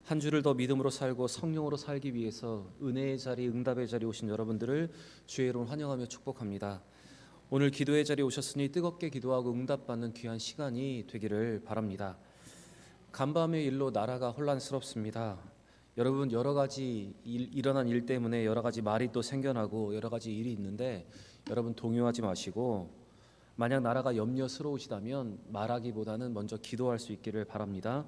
한 주를 더 믿음으로 살고 성령으로 살기 위해서 은혜의 자리, 응답의 자리에 오신 여러분들을 주의 이름으로 환영하며 축복합니다. 오늘 기도의 자리에 오셨으니 뜨겁게 기도하고 응답받는 귀한 시간이 되기를 바랍니다. 간밤의 일로 나라가 혼란스럽습니다. 여러분, 여러 가지 일어난 일 때문에 여러 가지 말이 또 생겨나고 여러 가지 일이 있는데 여러분 동요하지 마시고, 만약 나라가 염려스러우시다면 말하기보다는 먼저 기도할 수 있기를 바랍니다.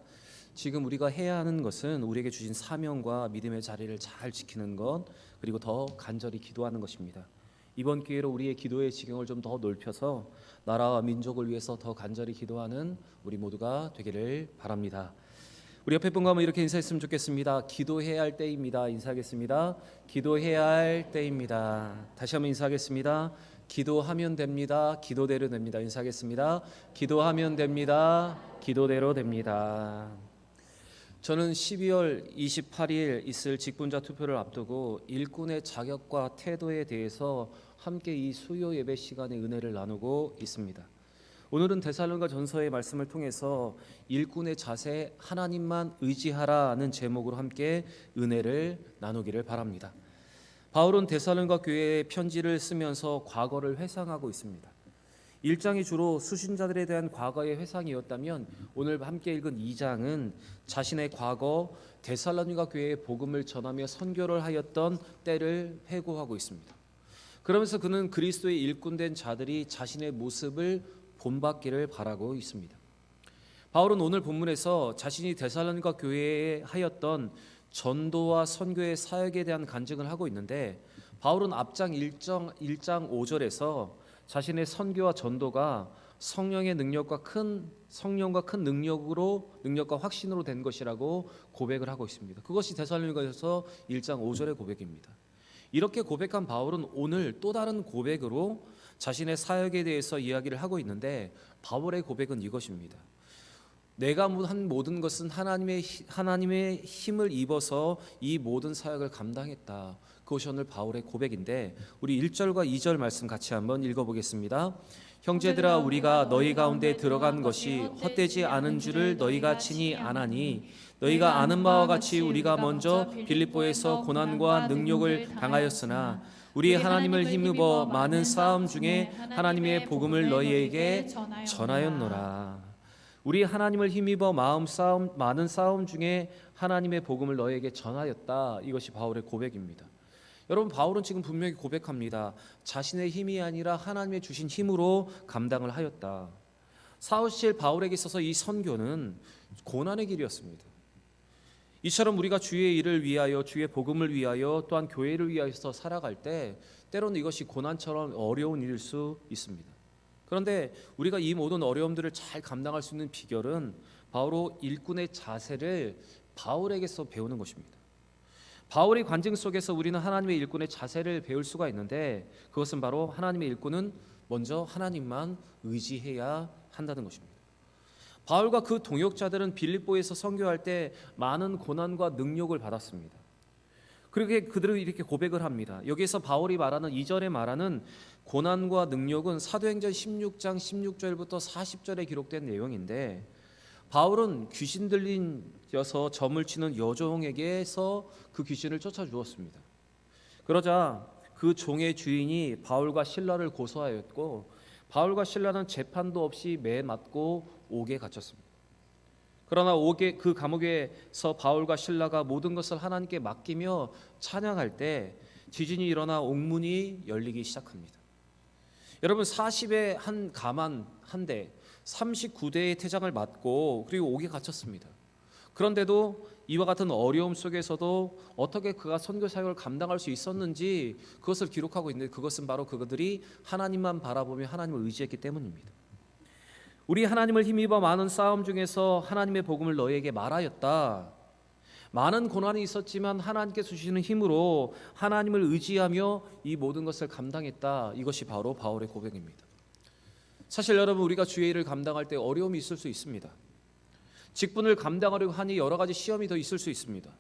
지금 우리가 해야 하는 것은 우리에게 주신 사명과 믿음의 자리를 잘 지키는 것, 그리고 더 간절히 기도하는 것입니다. 이번 기회로 우리의 기도의 지경을 좀 더 넓혀서 나라와 민족을 위해서 더 간절히 기도하는 우리 모두가 되기를 바랍니다. 우리 옆에 분과 한번 이렇게 인사했으면 좋겠습니다. 기도해야 할 때입니다. 인사하겠습니다. 기도해야 할 때입니다. 다시 한번 인사하겠습니다. 기도하면 됩니다. 기도대로 됩니다. 인사하겠습니다. 기도하면 됩니다. 기도대로 됩니다. 저는 12월 28일 있을 직분자 투표를 앞두고 일꾼의 자격과 태도에 대해서 함께 이 수요 예배 시간에 은혜를 나누고 있습니다. 오늘은 데살로니가 전서의 말씀을 통해서 일꾼의 자세, 하나님만 의지하라는 제목으로 함께 은혜를 나누기를 바랍니다. 바울은 데살로니가 교회에 편지를 쓰면서 과거를 회상하고 있습니다. 1장이 주로 수신자들에 대한 과거의 회상이었다면 오늘 함께 읽은 2장은 자신의 과거 데살로니가 교회에 복음을 전하며 선교를 하였던 때를 회고하고 있습니다. 그러면서 그는 그리스도의 일꾼된 자들이 자신의 모습을 본받기를 바라고 있습니다. 바울은 오늘 본문에서 자신이 데살로니가 교회에 하였던 전도와 선교의 사역에 대한 간증을 하고 있는데, 바울은 앞장 1장 5절에서 자신의 선교와 전도가 성령과 큰 능력과 확신으로 된 것이라고 고백을 하고 있습니다. 그것이 데살로니가서 1장 5절의 고백입니다. 이렇게 고백한 바울은 오늘 또 다른 고백으로 자신의 사역에 대해서 이야기를 하고 있는데, 바울의 고백은 이것입니다. 내가 한 모든 것은 하나님의 힘을 입어서 이 모든 사역을 감당했다. 그것이 오늘 바울의 고백인데, 우리 1절과 2절 말씀 같이 한번 읽어보겠습니다. 형제들아, 우리가 너희 가운데 들어간 것이 헛되지 않은 줄을 너희가 친히 아나니, 너희가 아는 바와 같이 우리가 먼저 빌립보에서 고난과 능욕을 당하였으나 우리 하나님을 힘입어 많은 싸움 중에 하나님의 복음을 너희에게 전하였노라. 우리 하나님을 힘입어 많은 싸움 중에 하나님의 복음을 너희에게 전하였다. 이것이 바울의 고백입니다. 여러분, 바울은 지금 분명히 고백합니다. 자신의 힘이 아니라 하나님의 주신 힘으로 감당을 하였다. 사실 바울에게 있어서 이 선교는 고난의 길이었습니다. 이처럼 우리가 주의 일을 위하여, 주의 복음을 위하여, 또한 교회를 위하여서 살아갈 때 때로는 이것이 고난처럼 어려운 일일 수 있습니다. 그런데 우리가 이 모든 어려움들을 잘 감당할 수 있는 비결은 바로 일꾼의 자세를 바울에게서 배우는 것입니다. 바울의 관증 속에서 우리는 하나님의 일꾼의 자세를 배울 수가 있는데, 그것은 바로 하나님의 일꾼은 먼저 하나님만 의지해야 한다는 것입니다. 바울과 그 동역자들은 빌립보에서 선교할 때 많은 고난과 능욕을 받았습니다. 그렇게 그들은 이렇게 고백을 합니다. 여기에서 바울이 말하는 2절에 말하는 고난과 능욕은 사도행전 16장 16절부터 40절에 기록된 내용인데, 바울은 귀신 들린여서 점을 치는 여종에게서 그 귀신을 쫓아주었습니다. 그러자 그 종의 주인이 바울과 실라를 고소하였고, 바울과 실라는 재판도 없이 매 맞고 옥에 갇혔습니다. 그러나 그 감옥에서 바울과 실라가 모든 것을 하나님께 맡기며 찬양할 때 지진이 일어나 옥문이 열리기 시작합니다. 여러분, 40의 한 가만 한 대 39대의 태장을 맞고 그리고 옥에 갇혔습니다. 그런데도 이와 같은 어려움 속에서도 어떻게 그가 선교 사역을 감당할 수 있었는지 그것을 기록하고 있는데, 그것은 바로 그들이 하나님만 바라보며 하나님을 의지했기 때문입니다. 우리 하나님을 힘입어 많은 싸움 중에서 하나님의 복음을 너희에게 말하였다. 많은 고난이 있었지만 하나님께서 주시는 힘으로 하나님을 의지하며 이 모든 것을 감당했다. 이것이 바로 바울의 고백입니다. 사실 여러분, 우리가 주의 일을 감당할 때 어려움이 있을 수 있습니다. 직분을 감당하려고 하니 여러 가지 시험이 더 있을 수 있습니다.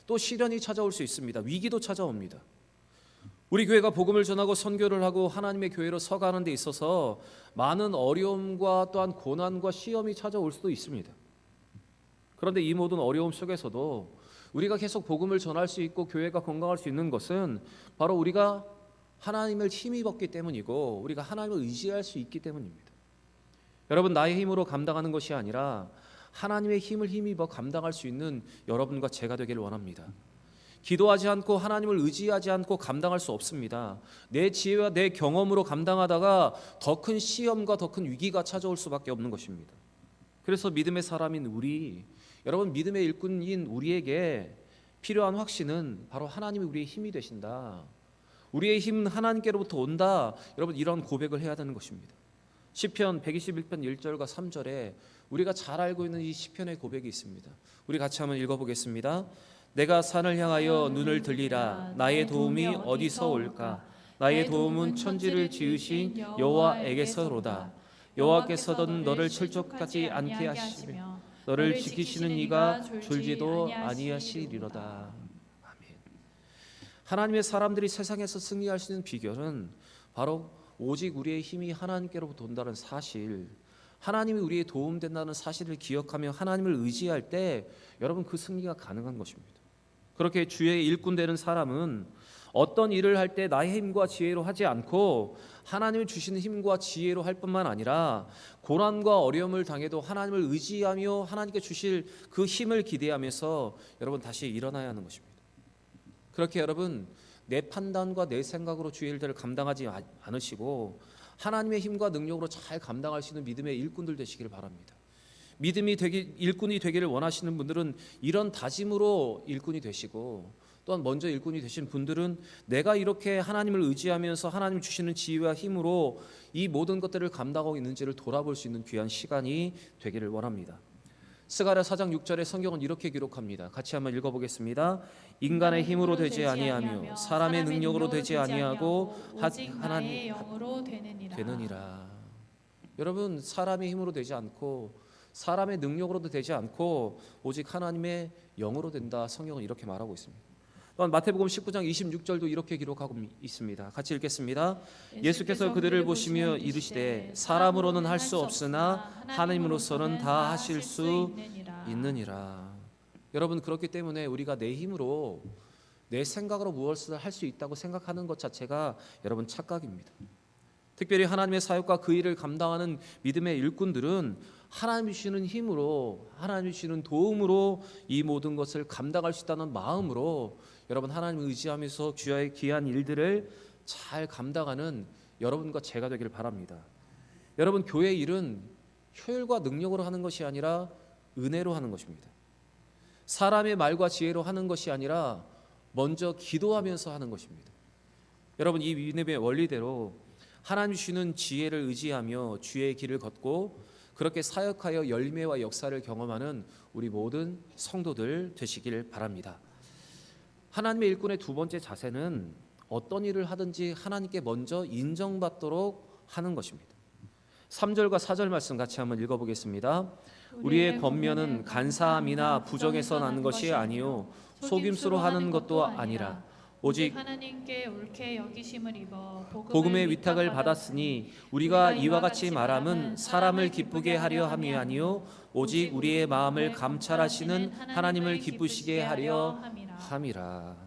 또 시련이 찾아올 수 있습니다. 위기도 찾아옵니다. 우리 교회가 복음을 전하고 선교를 하고 하나님의 교회로 서가는 데 있어서 많은 어려움과 또한 고난과 시험이 찾아올 수도 있습니다. 그런데 이 모든 어려움 속에서도 우리가 계속 복음을 전할 수 있고 교회가 건강할 수 있는 것은 바로 우리가 하나님을 힘입었기 때문이고 우리가 하나님을 의지할 수 있기 때문입니다. 여러분, 나의 힘으로 감당하는 것이 아니라 하나님의 힘을 힘입어 감당할 수 있는 여러분과 제가 되기를 원합니다. 기도하지 않고 하나님을 의지하지 않고 감당할 수 없습니다. 내 지혜와 내 경험으로 감당하다가 더 큰 시험과 더 큰 위기가 찾아올 수밖에 없는 것입니다. 그래서 믿음의 사람인 우리, 여러분, 믿음의 일꾼인 우리에게 필요한 확신은 바로 하나님이 우리의 힘이 되신다. 우리의 힘은 하나님께로부터 온다. 여러분, 이런 고백을 해야 되는 것입니다. 시편 121편 1절과 3절에 우리가 잘 알고 있는 이 시편의 고백이 있습니다. 우리 같이 한번 읽어보겠습니다. 내가 산을 향하여 눈을 들리라. 나의 도움이 어디서 올까? 나의 도움은 천지를 지으신 여호와에게서로다. 여호와께서는 너를 실족하지 않게 하시며 너를 지키시는 이가 졸지도 아니하시리로다. 아멘. 하나님의 사람들이 세상에서 승리할 수 있는 비결은 바로 오직 우리의 힘이 하나님께로부터 온다는 사실, 하나님이 우리의 도움 된다는 사실을 기억하며 하나님을 의지할 때 여러분 그 승리가 가능한 것입니다. 그렇게 주의 일꾼 되는 사람은 어떤 일을 할 때 나의 힘과 지혜로 하지 않고 하나님이 주시는 힘과 지혜로 할 뿐만 아니라 고난과 어려움을 당해도 하나님을 의지하며 하나님께 주실 그 힘을 기대하면서 여러분 다시 일어나야 하는 것입니다. 그렇게 여러분 내 판단과 내 생각으로 주의 일들을 감당하지 않으시고 하나님의 힘과 능력으로 잘 감당할 수 있는 믿음의 일꾼들 되시기를 바랍니다. 일꾼이 되기를 원하시는 분들은 이런 다짐으로 일꾼이 되시고, 또한 먼저 일꾼이 되신 분들은 내가 이렇게 하나님을 의지하면서 하나님 주시는 지혜와 힘으로 이 모든 것들을 감당하고 있는지를 돌아볼 수 있는 귀한 시간이 되기를 원합니다. 스가랴 4장 6절에 성경은 이렇게 기록합니다. 같이 한번 읽어보겠습니다. 인간의 힘으로 되지 아니하며 사람의 능력으로 되지 아니하고 하나님의 영으로 되느니라. 여러분, 사람의 힘으로 되지 않고 사람의 능력으로도 되지 않고 오직 하나님의 영으로 된다. 성경은 이렇게 말하고 있습니다. 또한 마태복음 19장 26절도 이렇게 기록하고 있습니다. 같이 읽겠습니다. 예수께서 그들을 보시며 이르시되 사람으로는 할 수 없으나 하나님으로서는 다 하실 수 있느니라. 여러분, 그렇기 때문에 우리가 내 힘으로 내 생각으로 무엇을 할 수 있다고 생각하는 것 자체가 여러분 착각입니다. 특별히 하나님의 사역과 그 일을 감당하는 믿음의 일꾼들은 하나님이 주시는 힘으로, 하나님이 주시는 도움으로 이 모든 것을 감당할 수 있다는 마음으로 여러분 하나님을 의지하면서 주의 귀한 일들을 잘 감당하는 여러분과 제가 되기를 바랍니다. 여러분, 교회 일은 효율과 능력으로 하는 것이 아니라 은혜로 하는 것입니다. 사람의 말과 지혜로 하는 것이 아니라 먼저 기도하면서 하는 것입니다. 여러분, 이 믿음의 원리대로 하나님 주시는 지혜를 의지하며 주의 길을 걷고 그렇게 사역하여 열매와 역사를 경험하는 우리 모든 성도들 되시길 바랍니다. 하나님의 일꾼의 두 번째 자세는 어떤 일을 하든지 하나님께 먼저 인정받도록 하는 것입니다. 3절과 4절 말씀 같이 한번 읽어보겠습니다. 우리의 권면은 간사함이나 부정에서 나는 것이 아니요 속임수로 하는 것도 아니라 오직 하나님께 옳게 여기심을 입어 복음의 위탁을 받았으니 우리가 이와 같이 말함은 사람을 기쁘게 하려 함이 아니요 오직 우리의 마음을 감찰하시는 하나님을 기쁘시게 하려 함이라.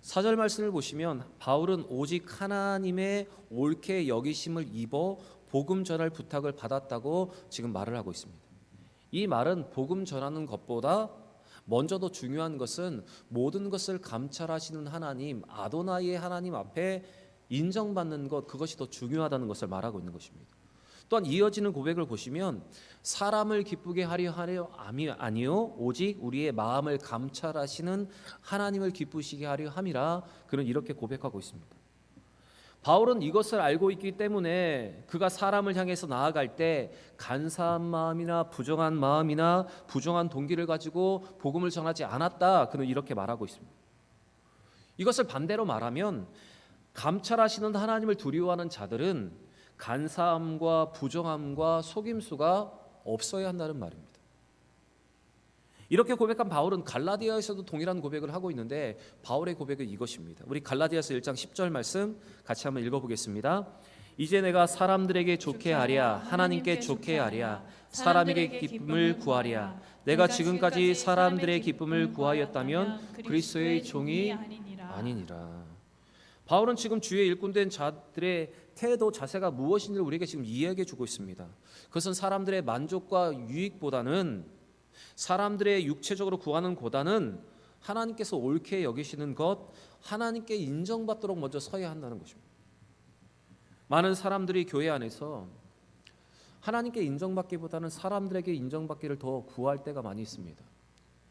4절 말씀을 보시면 바울은 오직 하나님의 옳게 여기심을 입어 복음 전할 부탁을 받았다고 지금 말을 하고 있습니다. 이 말은 복음 전하는 것보다 먼저 더 중요한 것은 모든 것을 감찰하시는 하나님, 아도나이의 하나님 앞에 인정받는 것, 그것이 더 중요하다는 것을 말하고 있는 것입니다. 또한 이어지는 고백을 보시면 사람을 기쁘게 하려 함이 아니요 오직 우리의 마음을 감찰하시는 하나님을 기쁘시게 하려 함이라. 그는 이렇게 고백하고 있습니다. 바울은 이것을 알고 있기 때문에 그가 사람을 향해서 나아갈 때 간사한 마음이나 부정한 동기를 가지고 복음을 전하지 않았다. 그는 이렇게 말하고 있습니다. 이것을 반대로 말하면 감찰하시는 하나님을 두려워하는 자들은 간사함과 부정함과 속임수가 없어야 한다는 말입니다. 이렇게 고백한 바울은 갈라디아에서도 동일한 고백을 하고 있는데 바울의 고백은 이것입니다. 우리 갈라디아서 1장 10절 말씀 같이 한번 읽어보겠습니다. 이제 내가 사람들에게 좋게 하랴 하나님께 좋게 하랴 사람에게 기쁨을 구하랴 내가 지금까지 사람들의 기쁨을 구하였다면 그리스도의 종이 아니니라. 바울은 지금 주의 일꾼된 자들의 태도 자세가 무엇인지를 우리에게 지금 이야기해 주고 있습니다. 그것은 사람들의 만족과 유익보다는 사람들의 육체적으로 구하는 보다는 하나님께서 옳게 여기시는 것, 하나님께 인정받도록 먼저 서야 한다는 것입니다. 많은 사람들이 교회 안에서 하나님께 인정받기보다는 사람들에게 인정받기를 더 구할 때가 많이 있습니다.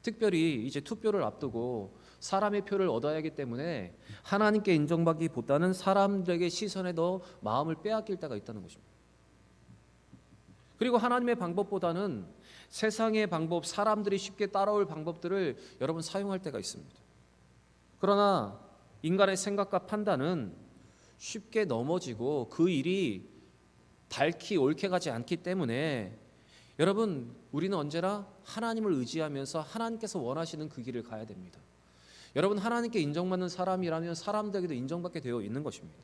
특별히 이제 투표를 앞두고 사람의 표를 얻어야 하기 때문에 하나님께 인정받기보다는 사람들에게 시선에 더 마음을 빼앗길 때가 있다는 것입니다. 그리고 하나님의 방법보다는 세상의 방법, 사람들이 쉽게 따라올 방법들을 여러분 사용할 때가 있습니다. 그러나 인간의 생각과 판단은 쉽게 넘어지고 그 일이 밝히 옳게 가지 않기 때문에 여러분 우리는 언제나 하나님을 의지하면서 하나님께서 원하시는 그 길을 가야 됩니다. 여러분 하나님께 인정받는 사람이라면 사람들에게도 인정받게 되어 있는 것입니다.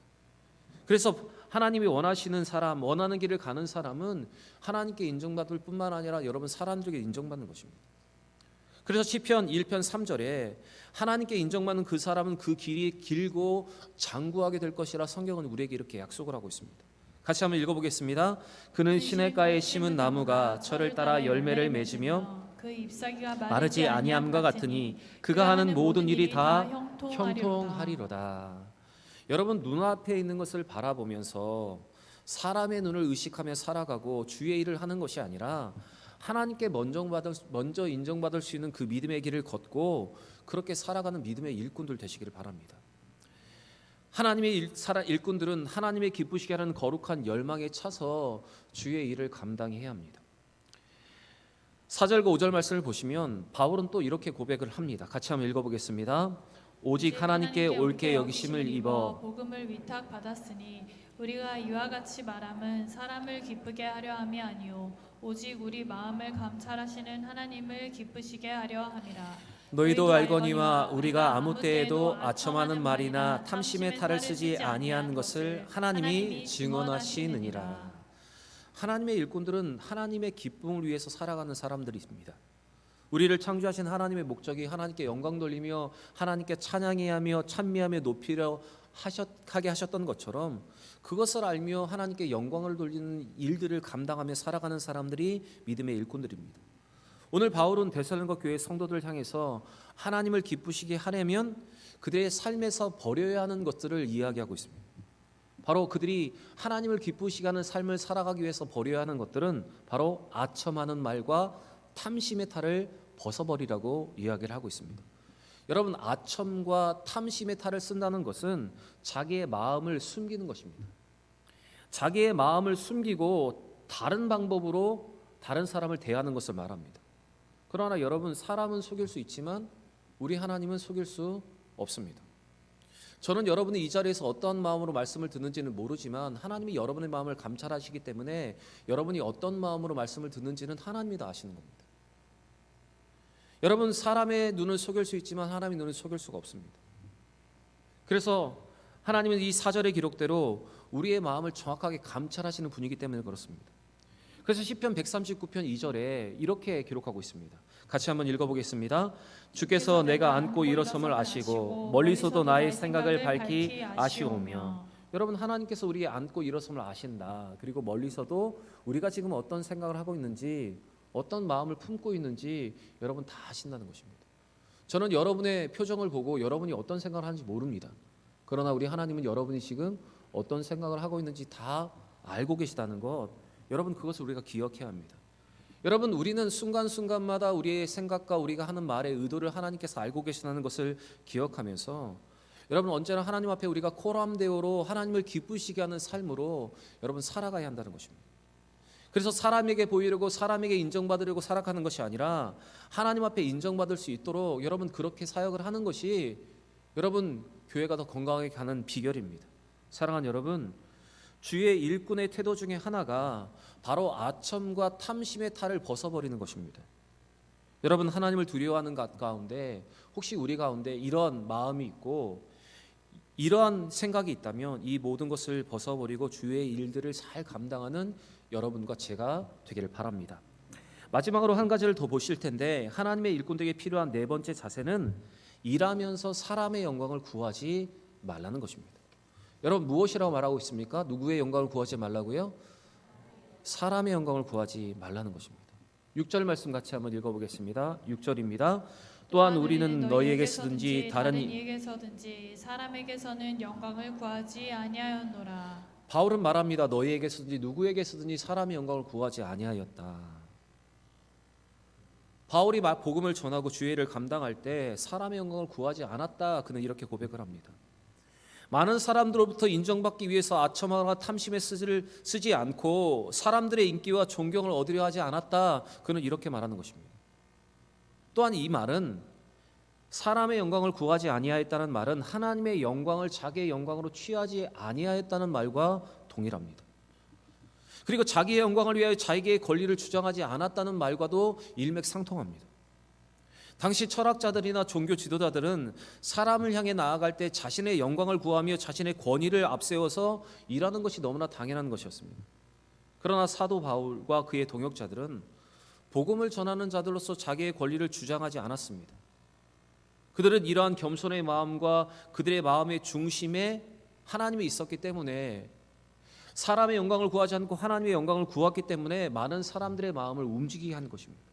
그래서 하나님이 원하시는 사람, 원하는 길을 가는 사람은 하나님께 인정받을 뿐만 아니라 여러분 사람들에게 인정받는 것입니다. 그래서 시편 1편 3절에 하나님께 인정받는 그 사람은 그 길이 길고 장구하게 될 것이라 성경은 우리에게 이렇게 약속을 하고 있습니다. 같이 한번 읽어보겠습니다. 그는 시냇가에 심은 나무가 철을 따라 열매를 맺으며 그 잎사귀가 마르지 아니함과 같으니 그가 하는 모든 일이 다 형통하리로다. 여러분 눈앞에 있는 것을 바라보면서 사람의 눈을 의식하며 살아가고 주의 일을 하는 것이 아니라 하나님께 먼저 인정받을 수 있는 그 믿음의 길을 걷고 그렇게 살아가는 믿음의 일꾼들 되시기를 바랍니다. 하나님의 일꾼들은 하나님의 기쁘시게 하는 거룩한 열망에 차서 주의 일을 감당해야 합니다. 4절과 5절 말씀을 보시면 바울은 또 이렇게 고백을 합니다. 같이 한번 읽어보겠습니다. 오직 하나님께 옳게 여기심을 입어 복음을 위탁받았으니 우리가 이와 같이 말함은 사람을 기쁘게 하려 함이 아니요 오직 우리 마음을 감찰하시는 하나님을 기쁘시게 하려 함이라. 너희도 알거니와 우리가 아무 때에도 아첨하는 말이나 탐심의 탈을 쓰지 아니한 것을 하나님이 증언하시느니라. 하나님의 일꾼들은 하나님의 기쁨을 위해서 살아가는 사람들입니다. 우리를 창조하신 하나님의 목적이 하나님께 영광 돌리며 하나님께 찬양해야 하며 찬미하며 높이려 하게 하셨던 것처럼 그것을 알며 하나님께 영광을 돌리는 일들을 감당하며 살아가는 사람들이 믿음의 일꾼들입니다. 오늘 바울은 데살로니가 교회 성도들을 향해서 하나님을 기쁘시게 하려면 그들의 삶에서 버려야 하는 것들을 이야기하고 있습니다. 바로 그들이 하나님을 기쁘시게 하는 삶을 살아가기 위해서 버려야 하는 것들은 바로 아첨하는 말과 탐심의 탈을 벗어버리라고 이야기를 하고 있습니다. 여러분 아첨과 탐심의 탈을 쓴다는 것은 자기의 마음을 숨기는 것입니다. 자기의 마음을 숨기고 다른 방법으로 다른 사람을 대하는 것을 말합니다. 그러나 여러분 사람은 속일 수 있지만 우리 하나님은 속일 수 없습니다. 저는 여러분이 이 자리에서 어떤 마음으로 말씀을 듣는지는 모르지만 하나님이 여러분의 마음을 감찰하시기 때문에 여러분이 어떤 마음으로 말씀을 듣는지는 하나님이 다 아시는 겁니다. 여러분 사람의 눈을 속일 수 있지만 하나님의 눈을 속일 수가 없습니다. 그래서 하나님은 이 4절의 기록대로 우리의 마음을 정확하게 감찰하시는 분이기 때문에 그렇습니다. 그래서 시편 139편 2절에 이렇게 기록하고 있습니다. 같이 한번 읽어보겠습니다. 주께서 내가 앉고 일어섬을 아시고 멀리서도 나의 생각을 밝히 아시오며. 여러분 하나님께서 우리의 앉고 일어섬을 아신다. 그리고 멀리서도 우리가 지금 어떤 생각을 하고 있는지 어떤 마음을 품고 있는지 여러분 다 아신다는 것입니다. 저는 여러분의 표정을 보고 여러분이 어떤 생각을 하는지 모릅니다. 그러나 우리 하나님은 여러분이 지금 어떤 생각을 하고 있는지 다 알고 계시다는 것, 여러분 그것을 우리가 기억해야 합니다. 여러분 우리는 순간순간마다 우리의 생각과 우리가 하는 말의 의도를 하나님께서 알고 계시다는 것을 기억하면서 여러분 언제나 하나님 앞에 우리가 코람데오로 하나님을 기쁘시게 하는 삶으로 여러분 살아가야 한다는 것입니다. 그래서 사람에게 보이려고 사람에게 인정받으려고 살아가는 것이 아니라 하나님 앞에 인정받을 수 있도록 여러분 그렇게 사역을 하는 것이 여러분 교회가 더 건강하게 가는 비결입니다. 사랑하는 여러분, 주의 일꾼의 태도 중에 하나가 바로 아첨과 탐심의 탈을 벗어버리는 것입니다. 여러분 하나님을 두려워하는 것 가운데 혹시 우리 가운데 이런 마음이 있고 이러한 생각이 있다면 이 모든 것을 벗어버리고 주의 일들을 잘 감당하는 여러분과 제가 되기를 바랍니다. 마지막으로 한 가지를 더 보실 텐데, 하나님의 일꾼에게 필요한 네 번째 자세는 일하면서 사람의 영광을 구하지 말라는 것입니다. 여러분, 무엇이라고 말하고 있습니까? 누구의 영광을 구하지 말라고요? 사람의 영광을 구하지 말라는 것입니다. 6절 말씀 같이 한번 읽어보겠습니다. 6절입니다. 또한 우리는 너희에게서든지 다른 이에게서든지 사람에게서는 영광을 구하지 아니하였노라. 바울은 말합니다. 너희에게서든지 누구에게서든지 사람의 영광을 구하지 아니하였다. 바울이 복음을 전하고 주의 일을 감당할 때 사람의 영광을 구하지 않았다. 그는 이렇게 고백을 합니다. 많은 사람들로부터 인정받기 위해서 아첨하거나 탐심의 쓰지 않고 사람들의 인기와 존경을 얻으려 하지 않았다. 그는 이렇게 말하는 것입니다. 또한 이 말은 사람의 영광을 구하지 아니하였다는 말은 하나님의 영광을 자기의 영광으로 취하지 아니하였다는 말과 동일합니다. 그리고 자기의 영광을 위하여 자기의 권리를 주장하지 않았다는 말과도 일맥상통합니다. 당시 철학자들이나 종교 지도자들은 사람을 향해 나아갈 때 자신의 영광을 구하며 자신의 권위를 앞세워서 일하는 것이 너무나 당연한 것이었습니다. 그러나 사도 바울과 그의 동역자들은 복음을 전하는 자들로서 자기의 권리를 주장하지 않았습니다. 그들은 이러한 겸손의 마음과 그들의 마음의 중심에 하나님이 있었기 때문에, 사람의 영광을 구하지 않고 하나님의 영광을 구했기 때문에 많은 사람들의 마음을 움직이게 한 것입니다.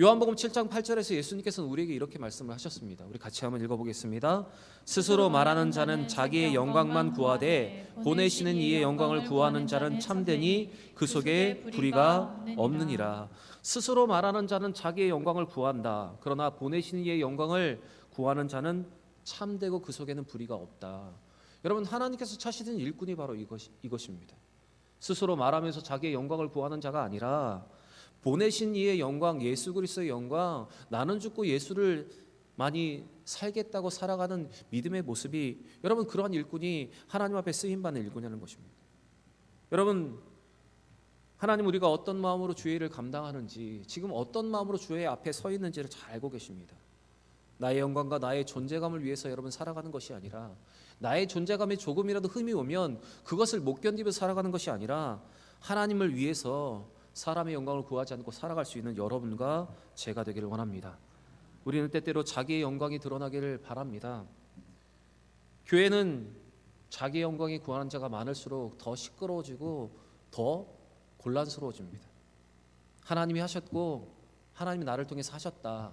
요한복음 7장 8절에서 예수님께서는 우리에게 이렇게 말씀을 하셨습니다. 우리 같이 한번 읽어보겠습니다. 스스로 말하는 자는 자기의 영광만 구하되 보내시는 이의 영광을 구하는 자는 참되니 그 속에 불의가 없느니라. 스스로 말하는 자는 자기의 영광을 구한다. 그러나 보내시는 이의 영광을 구하는 자는 참되고 그 속에는 불의가 없다. 여러분, 하나님께서 찾으신 일꾼이 바로 이것입니다. 스스로 말하면서 자기의 영광을 구하는 자가 아니라 보내신 이의 영광, 예수 그리스도의 영광, 나는 죽고 예수를 많이 살겠다고 살아가는 믿음의 모습이, 여러분, 그러한 일꾼이 하나님 앞에 쓰임받는 일꾼이라는 것입니다. 여러분, 하나님 우리가 어떤 마음으로 주의 일을 감당하는지, 지금 어떤 마음으로 주의 앞에 서 있는지를 잘 알고 계십니다. 나의 영광과 나의 존재감을 위해서 여러분 살아가는 것이 아니라, 나의 존재감에 조금이라도 흠이 오면 그것을 못 견디며 살아가는 것이 아니라 하나님을 위해서 사람의 영광을 구하지 않고 살아갈 수 있는 여러분과 제가 되기를 원합니다. 우리는 때때로 자기의 영광이 드러나기를 바랍니다. 교회는 자기의 영광이 구하는 자가 많을수록 더 시끄러워지고 더 곤란스러워집니다. 하나님이 하셨고 하나님이 나를 통해서 하셨다,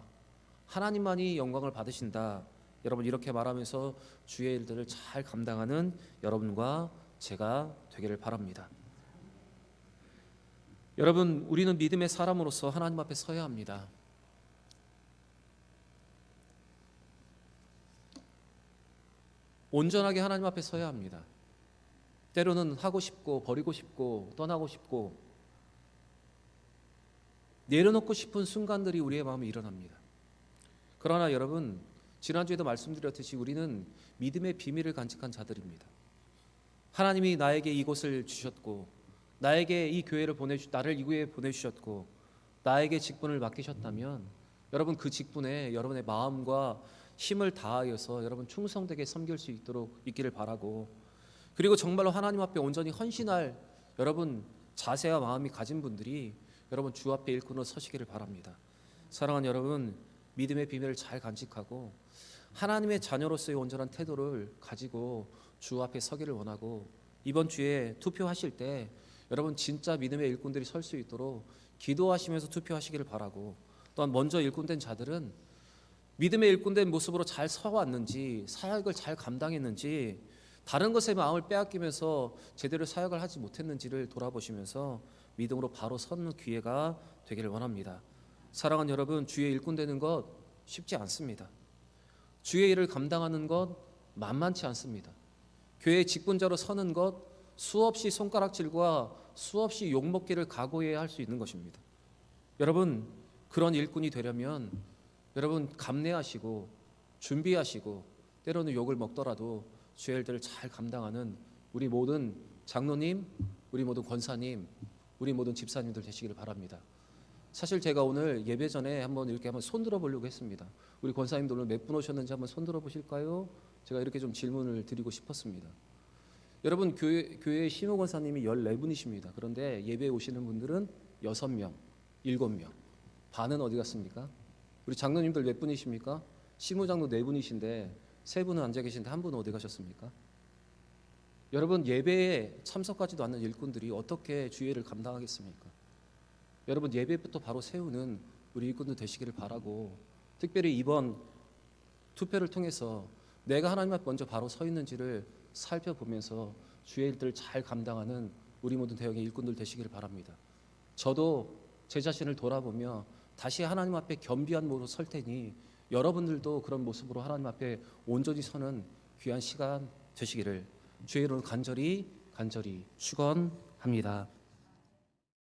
하나님만이 영광을 받으신다, 여러분 이렇게 말하면서 주의 일들을 잘 감당하는 여러분과 제가 되기를 바랍니다. 여러분, 우리는 믿음의 사람으로서 하나님 앞에 서야 합니다. 온전하게 하나님 앞에 서야 합니다. 때로는 하고 싶고 버리고 싶고 떠나고 싶고 내려놓고 싶은 순간들이 우리의 마음에 일어납니다. 그러나 여러분, 지난주에도 말씀드렸듯이 우리는 믿음의 비밀을 간직한 자들입니다. 하나님이 나에게 이곳을 주셨고, 나에게 이 교회를 나를 이 교회에 보내주셨고, 나에게 직분을 맡기셨다면 여러분 그 직분에 여러분의 마음과 힘을 다하여서 여러분 충성되게 섬길 수 있기를 바라고, 그리고 정말로 하나님 앞에 온전히 헌신할 여러분 자세와 마음이 가진 분들이 여러분 주 앞에 일꾼으로 서시기를 바랍니다. 사랑하는 여러분, 믿음의 비밀을 잘 간직하고 하나님의 자녀로서의 온전한 태도를 가지고 주 앞에 서기를 원하고, 이번 주에 투표하실 때 여러분 진짜 믿음의 일꾼들이 설 수 있도록 기도하시면서 투표하시기를 바라고, 또한 먼저 일꾼된 자들은 믿음의 일꾼된 모습으로 잘 서왔는지, 사역을 잘 감당했는지, 다른 것에 마음을 빼앗기면서 제대로 사역을 하지 못했는지를 돌아보시면서 믿음으로 바로 서는 기회가 되기를 원합니다. 사랑하는 여러분, 주의 일꾼 되는 것 쉽지 않습니다. 주의 일을 감당하는 것 만만치 않습니다. 교회의 직분자로 서는 것 수없이 손가락질과 수없이 욕먹기를 각오해야 할 수 있는 것입니다. 여러분, 그런 일꾼이 되려면 여러분 감내하시고 준비하시고 때로는 욕을 먹더라도 주의 일들을 잘 감당하는 우리 모든 장로님, 우리 모든 권사님, 우리 모든 집사님들 되시기를 바랍니다. 사실 제가 오늘 예배 전에 한번 손 들어 보려고 했습니다. 우리 권사님들 오늘 몇 분 오셨는지 한번 손 들어 보실까요? 제가 이렇게 좀 질문을 드리고 싶었습니다. 여러분 교회 신호 권사님이 14분이십니다. 그런데 예배에 오시는 분들은 6명, 7명. 반은 어디 갔습니까? 우리 장로님들 몇 분이십니까? 시무장로 4분이신데 3분은 앉아 계신데 1분은 어디 가셨습니까? 여러분 예배에 참석하지도 않는 일꾼들이 어떻게 주예를 감당하겠습니까? 여러분 예배부터 바로 세우는 우리 일꾼들 되시기를 바라고, 특별히 이번 투표를 통해서 내가 하나님 앞에 먼저 바로 서 있는지를 살펴보면서 주의 일들을 잘 감당하는 우리 모든 대형의 일꾼들 되시기를 바랍니다. 저도 제 자신을 돌아보며 다시 하나님 앞에 겸비한 모습으로 설 테니 여러분들도 그런 모습으로 하나님 앞에 온전히 서는 귀한 시간 되시기를 주의 이름으로 간절히 축원합니다.